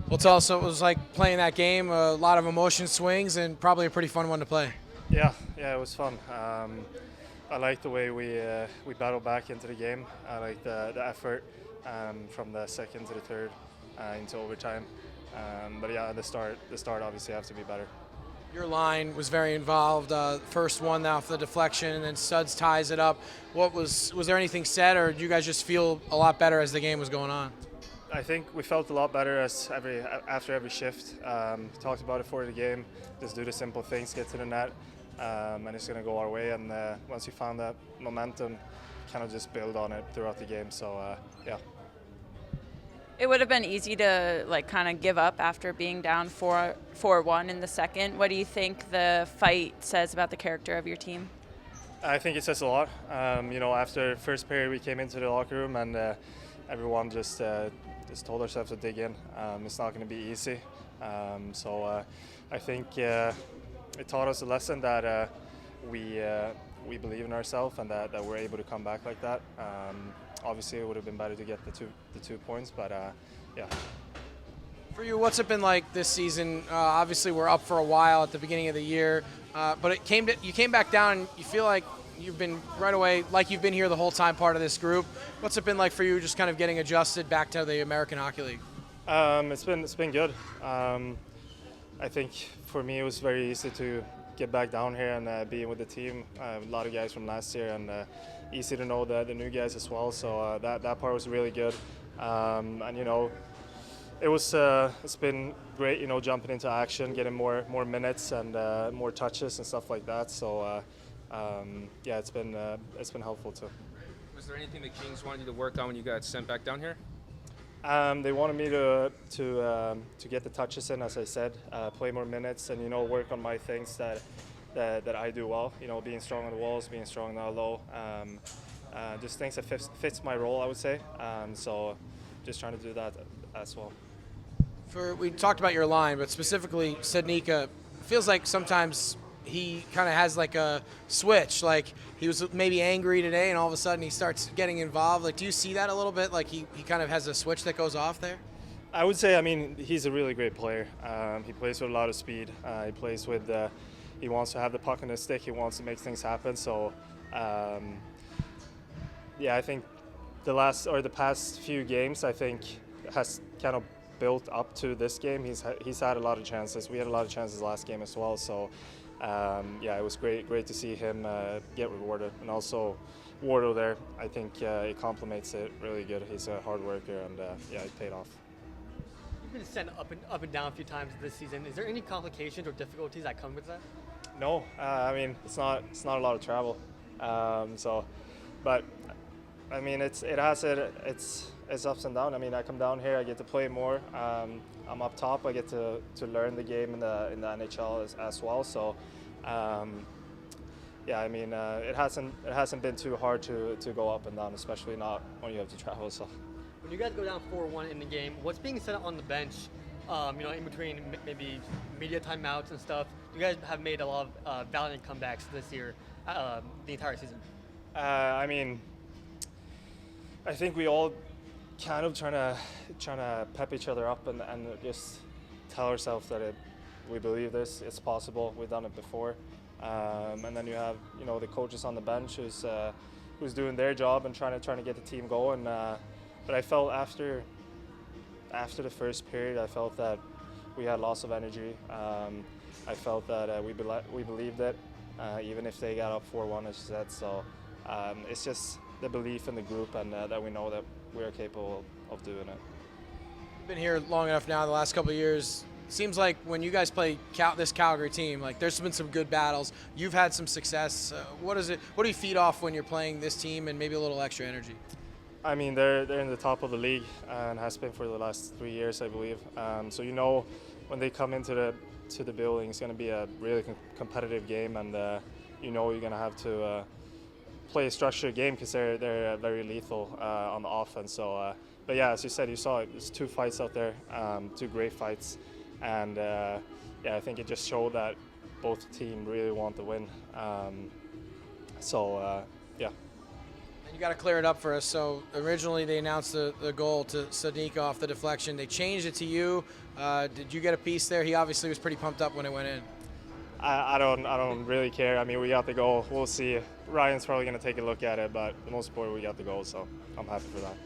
Well, tell us what it was like playing that game. A lot of emotion swings and probably a pretty fun one to play. Yeah, it was fun. I like the way we battled back into the game. I like the effort from the second to the third into overtime. But yeah, the start obviously have to be better. Your line was very involved. First one off the deflection, and then Suds ties it up. Was there anything said, or did you guys just feel a lot better as the game was going on? I think we felt a lot better after every shift. Talked about it for the game. Just do the simple things, get to the net, and it's going to go our way. And once we found that momentum, kind of just build on it throughout the game. So yeah. It would have been easy to kind of give up after being down 4-1 in the second. What do you think the fight says about the character of your team? I think it says a lot. After first period, we came into the locker room and everyone just told ourselves to dig in. It's not going to be easy. I think it taught us a lesson that we believe in ourselves and that we're able to come back like that. Obviously, it would have been better to get the 2 points, but yeah. For you, what's it been like this season? Obviously, we're up for a while at the beginning of the year, but you came back down. And you feel like you've been right away, like you've been here the whole time, part of this group. What's it been like for you, just kind of getting adjusted back to the American Hockey League? It's been good. I think for me, it was very easy to get back down here and be with the team. A lot of guys from last year, and easy to know the new guys as well. So that part was really good. It's been great, jumping into action, getting more minutes and more touches and stuff like that. So yeah, it's been helpful too. Was there anything the Kings wanted you to work on when you got sent back down here? They wanted me to get the touches in, as I said, play more minutes, and work on my things that I do well. Being strong on the walls, being strong down low, just things that fits my role, I would say. So just trying to do that as well. We talked about your line, but specifically Sednika, feels like sometimes he kind of has like a switch. Like he was maybe angry today, and all of a sudden he starts getting involved. Like, do you see that a little bit? Like he kind of has a switch that goes off there? I would say, he's a really great player. He plays with a lot of speed. He plays with, he wants to have the puck on his stick. He wants to make things happen. So, yeah, I think the past few games, I think has kind of built up to this game. He's had a lot of chances. We had a lot of chances last game as well. So, yeah, it was great to see him get rewarded, and also Wardle there. I think it complements it really good. He's a hard worker, and yeah, it paid off. You've been sent up and down a few times this season. Is there any complications or difficulties that come with that? No, it's not a lot of travel. But it's ups and downs. I come down here, I get to play more. I'm up top, I get to learn the game in the NHL as well. So, yeah, it hasn't been too hard to go up and down, especially not when you have to travel. So. When you guys go down 4-1 in the game, what's being said on the bench? In between maybe media timeouts and stuff. You guys have made a lot of valiant comebacks this year, the entire season. I think we all kind of trying to pep each other up and just tell ourselves that we believe it's possible. We've done it before, and then you have the coaches on the bench who's doing their job and trying to get the team going. But I felt after the first period, I felt that we had loss of energy. I felt that we believed it, even if they got up 4-1, as you said. So it's just the belief in the group, and that we know that we are capable of doing it. You've been here long enough now, the last couple of years. Seems like when you guys play this Calgary team, like there's been some good battles. You've had some success. What do you feed off when you're playing this team and maybe a little extra energy? They're in the top of the league and has been for the last 3 years, I believe. So when they come into the building, it's going to be a really competitive game, and you're going to have to play a structured game because they're very lethal on the offense. So, but yeah, as you said, you saw it. There's 2 fights out there, 2 great fights, and yeah, I think it just showed that both teams really want to win. So, yeah. You got to clear it up for us. So originally they announced the goal to Sadiq off the deflection. They changed it to you. Did you get a piece there? He obviously was pretty pumped up when it went in. I don't really care. I mean, we got the goal. We'll see. Ryan's probably going to take a look at it, but the most important, we got the goal, so I'm happy for that.